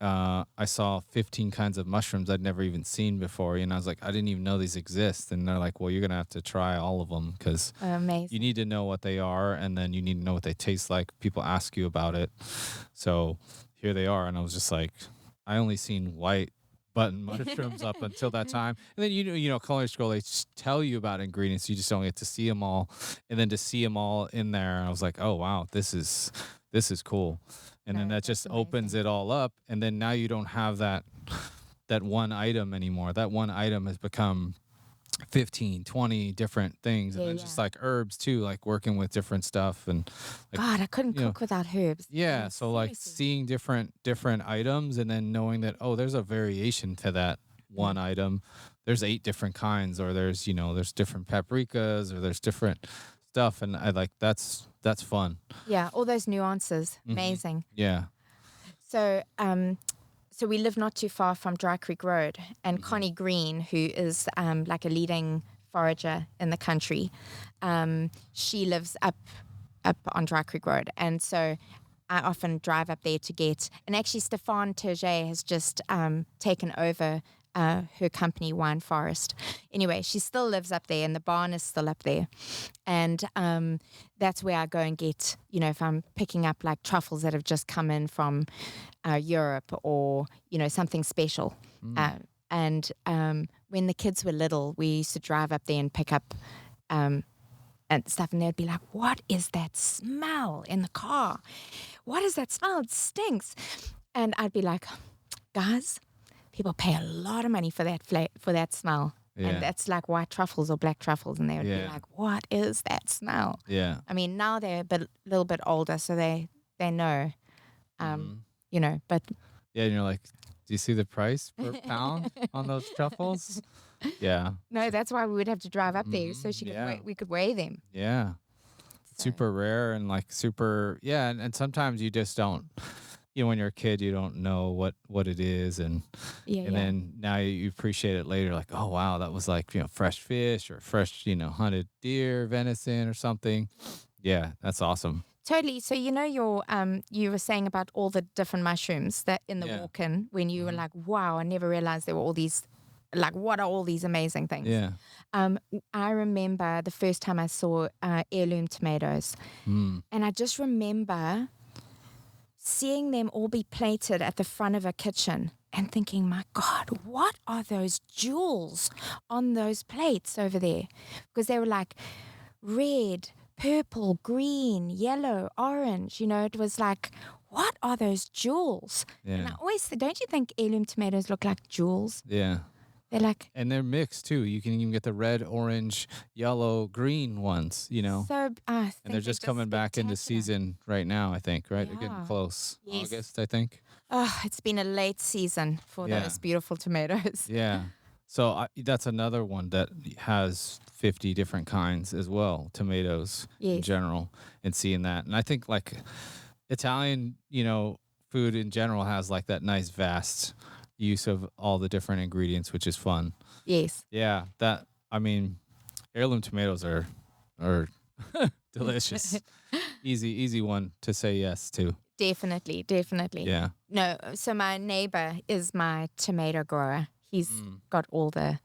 I saw 15 kinds of mushrooms I'd never even seen before. I was like, I didn't even know these exist. And they're like, well, you're going to have to try all of them because you need to know what they are. And then you need to know what they taste like. People ask you about it. So here they are. And I was just like, I only seen white button mushrooms up until that time. And then, culinary school, they tell you about ingredients. You just don't get to see them all. And then to see them all in there, I was like, oh, wow, this is cool. And then that just opens it all up. And then now you don't have that one item anymore. That one item has become 15, 20 different things. And then just like herbs too, like working with different stuff. And like, God, I couldn't cook without herbs. Yeah. So like seeing different items and then knowing that, oh, there's a variation to that one item. There's 8 different kinds, or there's different paprikas, or there's different stuff. And I like, that's fun. Yeah, all those nuances. Amazing. Yeah. So so we live not too far from Dry Creek Road, and Connie Green, who is like a leading forager in the country, she lives up on Dry Creek Road. And so I often drive up there to get, and actually Stefan Terge has just taken over her company, Wine Forest. Anyway, she still lives up there, and the barn is still up there. And that's where I go and get, if I'm picking up like truffles that have just come in from Europe, or, something special. And when the kids were little, we used to drive up there and pick up and stuff, and they'd be like, what is that smell in the car? What is that smell? It stinks. And I'd be like, guys, people pay a lot of money for that smell. Yeah. And that's like white truffles or black truffles. And they would be like, what is that smell? Yeah. I mean, now they're a little bit older, so they know, but. Yeah, and you're like, do you see the price per pound on those truffles? Yeah. No, that's why we would have to drive up there so we could weigh them. Yeah. So. Super rare and like super, and sometimes you just don't, when you're a kid, you don't know what it is, and then now you appreciate it later, like, oh wow, that was like fresh fish or fresh hunted deer, venison or something. Yeah, that's awesome. Totally. So you were saying about all the different mushrooms that in the walk-in, when you were like, wow, I never realized there were all these, like, what are all these amazing things? Yeah. I remember the first time I saw heirloom tomatoes, and I just remember seeing them all be plated at the front of a kitchen and thinking, my God, what are those jewels on those plates over there? Because they were like red, purple, green, yellow, orange. It was like, what are those jewels? And I always say, don't you think heirloom tomatoes look like jewels? Yeah. They're like, and they're mixed too. You can even get the red, orange, yellow, green ones, so and they're just coming back into season right now, I think, right? They're getting close. Yes. August, I think. Oh, it's been a late season for those beautiful tomatoes. Yeah. So that's another one that has 50 different kinds as well, tomatoes in general, and seeing that. And I think like Italian, food in general has like that nice vast use of all the different ingredients, which is fun. Yes. Yeah, heirloom tomatoes are delicious. Easy one to say yes to. Definitely. Yeah. No, so my neighbor is my tomato grower. He's got all the,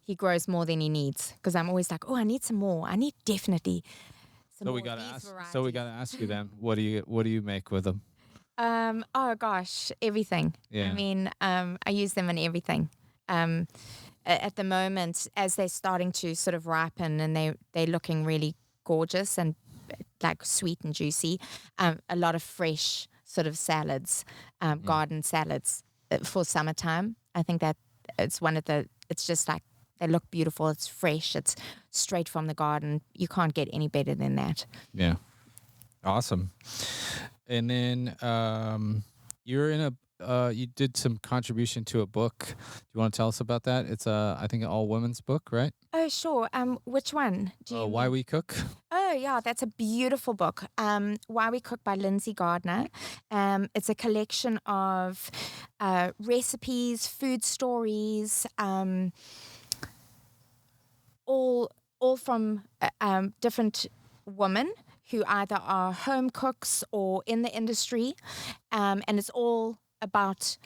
he grows more than he needs, because I'm always like, oh, I need some more. I need definitely some more. So we gotta ask you then, what do you make with them? Oh gosh, everything. Yeah. I mean, I use them in everything. At the moment, as they're starting to sort of ripen and they're looking really gorgeous and like sweet and juicy, a lot of fresh sort of salads, garden salads for summertime. I think that it's it's just like, they look beautiful. It's fresh. It's straight from the garden. You can't get any better than that. Yeah. Awesome. And then you're in you did some contribution to a book. Do you want to tell us about that? It's I think an all women's book, right? Oh, sure. Which one? Why We Cook. Oh, yeah, that's a beautiful book. Why We Cook by Lindsay Gardner. It's a collection of recipes, food stories, all from different women who either are home cooks or in the industry, and it's all about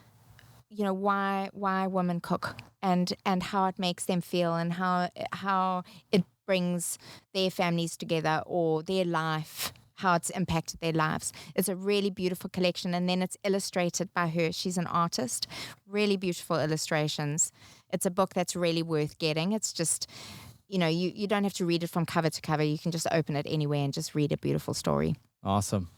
why women cook and how it makes them feel and how it brings their families together or their life, how it's impacted their lives. It's a really beautiful collection, and then it's illustrated by her. She's an artist. Really beautiful illustrations. It's a book that's really worth getting. It's just, you don't have to read it from cover to cover. You can just open it anywhere and just read a beautiful story. Awesome.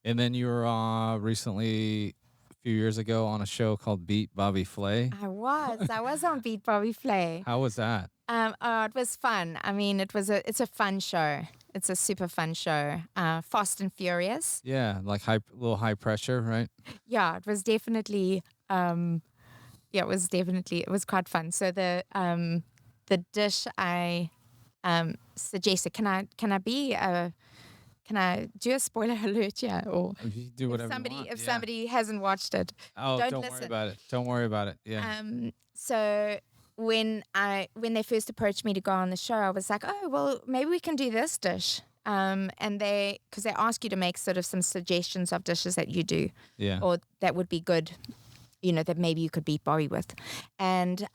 And then you were recently, a few years ago, on a show called Beat Bobby Flay. I was on Beat Bobby Flay. How was that? It was fun. I mean, it's a fun show. It's a super fun show. Fast and furious. Yeah, like little high pressure, right? Yeah, it was definitely. It was quite fun. So the dish I suggested. Can I do a spoiler alert here? Or you do whatever if somebody hasn't watched it, don't worry about it. Don't worry about it. Yeah. So when they first approached me to go on the show, I was like, oh well, maybe we can do this dish. And because they ask you to make sort of some suggestions of dishes that you do, or that would be good, that maybe you could beat Bobby with, and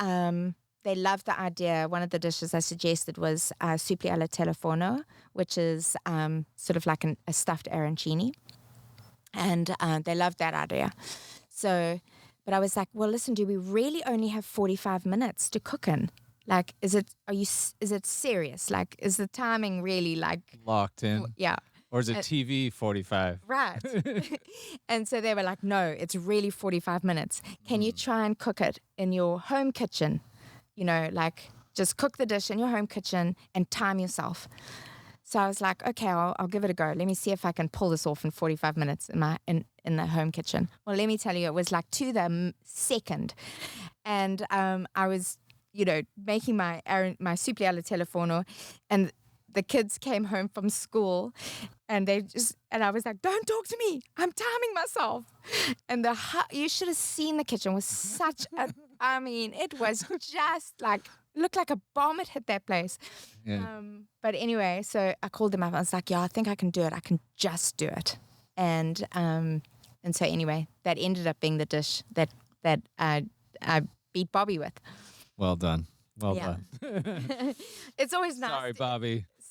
they loved the idea. One of the dishes I suggested was supli alla telefono, which is sort of like a stuffed arancini. And they loved that idea. So, but I was like, well, listen, do we really only have 45 minutes to cook in? Like, is it serious? Like, is the timing really like locked in? Yeah. Or is it TV 45? Right. And so they were like, no, it's really 45 minutes. Can you try and cook it in your home kitchen? Like just cook the dish in your home kitchen and time yourself. So I was like, okay, I'll give it a go. Let me see if I can pull this off in 45 minutes in the home kitchen. Well, let me tell you, it was like to the second. And I was, making my supli alla telefono, and the kids came home from school, and I was like, don't talk to me. I'm timing myself. And you should have seen the kitchen. Was such it was just like, looked like a bomb had hit that place. Yeah. But anyway, so I called them up. I was like, yeah, I think I can do it. I can just do it. And so anyway, that ended up being the dish that I beat Bobby with. Well done. Well done. It's always nice.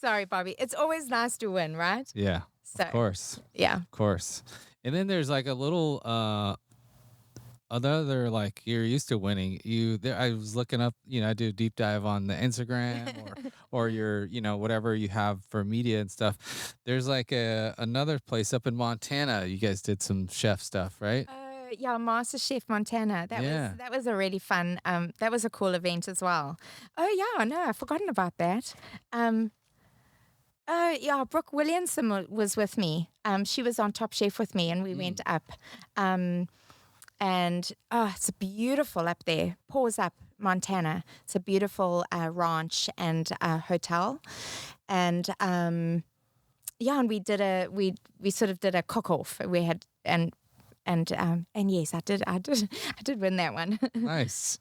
Sorry, Bobby. It's always nice to win, right? Yeah. So Of course. yeah. Of course. And then there's like a little another, like, you're used to winning. I was looking up, I do a deep dive on the Instagram or your, whatever you have for media and stuff. There's like another place up in Montana. You guys did some chef stuff, right? Yeah, Master Chef Montana. Yeah. That was a really fun. That was a cool event as well. Oh yeah, no, I've forgotten about that. Oh yeah, Brooke Williamson was with me. She was on Top Chef with me, and we went up. And it's beautiful up there. Paws Up, Montana. It's a beautiful ranch and hotel, and yeah, and we sort of did a cook off. We had and yes, I did win that one. Nice.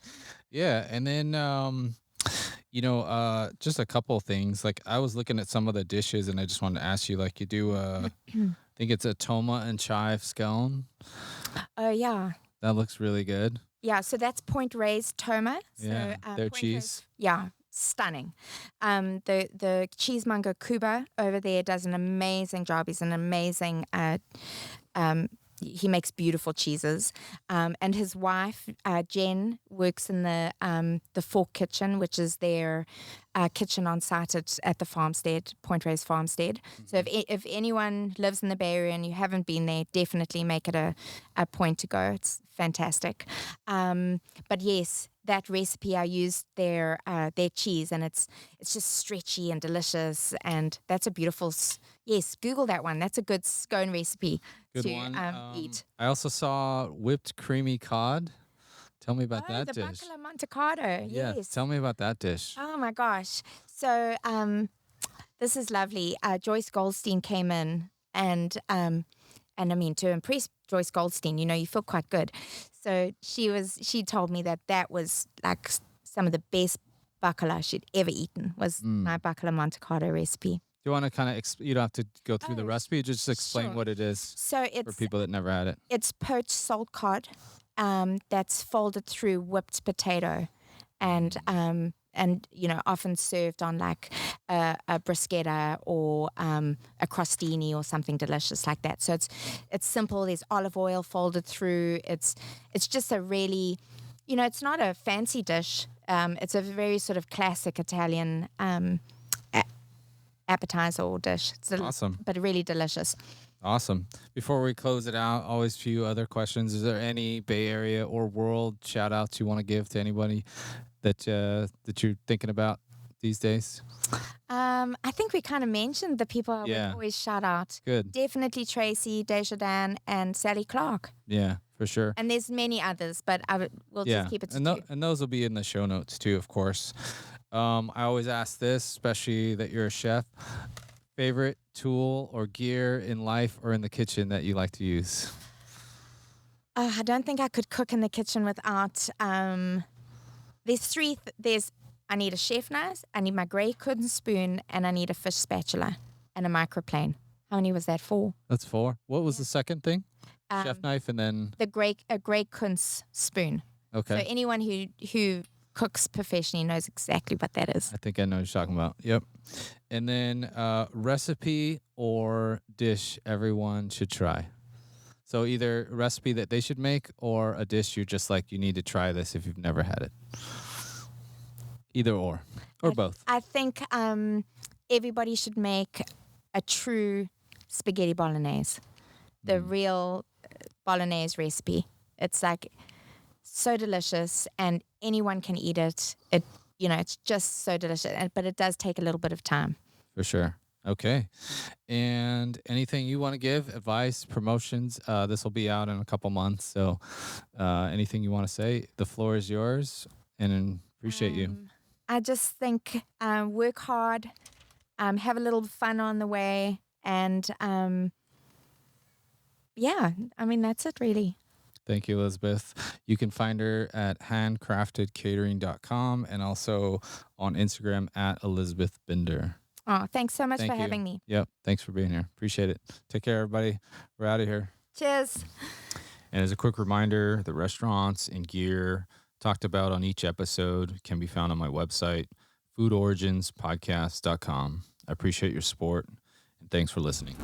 Yeah. And then, just a couple of things. Like, I was looking at some of the dishes and I just wanted to ask you, like, you do, I think it's a toma and chive scone. Oh yeah. That looks really good. Yeah, so that's point raised toma. So, Yeah, their point cheese. raised, yeah, stunning. The cheesemonger Kuba over there does an amazing job. He's an amazing. He makes beautiful cheeses, and his wife Jen works in the Fork Kitchen, which is their kitchen on site at the farmstead, Point Reyes Farmstead. So if anyone lives in the Bay Area and you haven't been there, definitely make it a point to go. It's fantastic. But yes, that recipe I used their cheese, and it's just stretchy and delicious, and that's a beautiful. Yes, Google that one. That's a good scone recipe Good to one. eat. I also saw whipped creamy cod. Tell me about that the dish. Bacala Montecado. Yeah, Yes. tell me about that dish. Oh my gosh. So this is lovely. Joyce Goldstein came in, and I mean, to impress Joyce Goldstein, you feel quite good. So she told me that was like some of the best bacala she'd ever eaten was my Bacala Montecado recipe. Do you want to kind of, you don't have to go through the recipe, just explain sure. what it is So for people that never had it. It's poached salt cod that's folded through whipped potato and often served on like a bruschetta or a crostini or something delicious like that. So it's simple. There's olive oil folded through. It's just a really, it's not a fancy dish. It's a very sort of classic Italian appetizer or dish. It's Awesome. But really delicious. Awesome. Before we close it out, always a few other questions. Is there any Bay Area or world shout outs you want to give to anybody that you're thinking about these days? I think we kind of mentioned the people I would always shout out. Good. Definitely Tracy, Desjardins, and Sally Clarke. Yeah, for sure. And there's many others, but we'll just keep it to two. And those will be in the show notes too, of course. I always ask this, especially that you're a chef. Favorite tool or gear in life or in the kitchen that you like to use? I don't think I could cook in the kitchen without. There's three. I need a chef knife, I need my grey Kruger spoon, and I need a fish spatula and a microplane. How many was that? 4. That's 4. What was the second thing? Chef knife and then a grey Kunz spoon. Okay. So anyone who cooks professionally knows exactly what that is. I think I know what you're talking about. Yep. And then recipe or dish everyone should try. So either a recipe that they should make or a dish you're just like, you need to try this if you've never had it. Either or both. I think everybody should make a true spaghetti bolognese, the real bolognese recipe. It's like so delicious, and anyone can eat it. It's just so delicious, but it does take a little bit of time. For sure. Okay. And anything you want to give, advice, promotions? This will be out in a couple months. So anything you want to say, the floor is yours, and appreciate you. I just think work hard, have a little fun on the way, and that's it really. Thank you, Elizabeth. You can find her at handcraftedcatering.com and also on Instagram at Elizabeth Binder. Oh, thanks so much for having me. Yep. Thanks for being here. Appreciate it. Take care, everybody. We're out of here. Cheers. And as a quick reminder, the restaurants and gear talked about on each episode can be found on my website, foodoriginspodcast.com. I appreciate your support, and thanks for listening.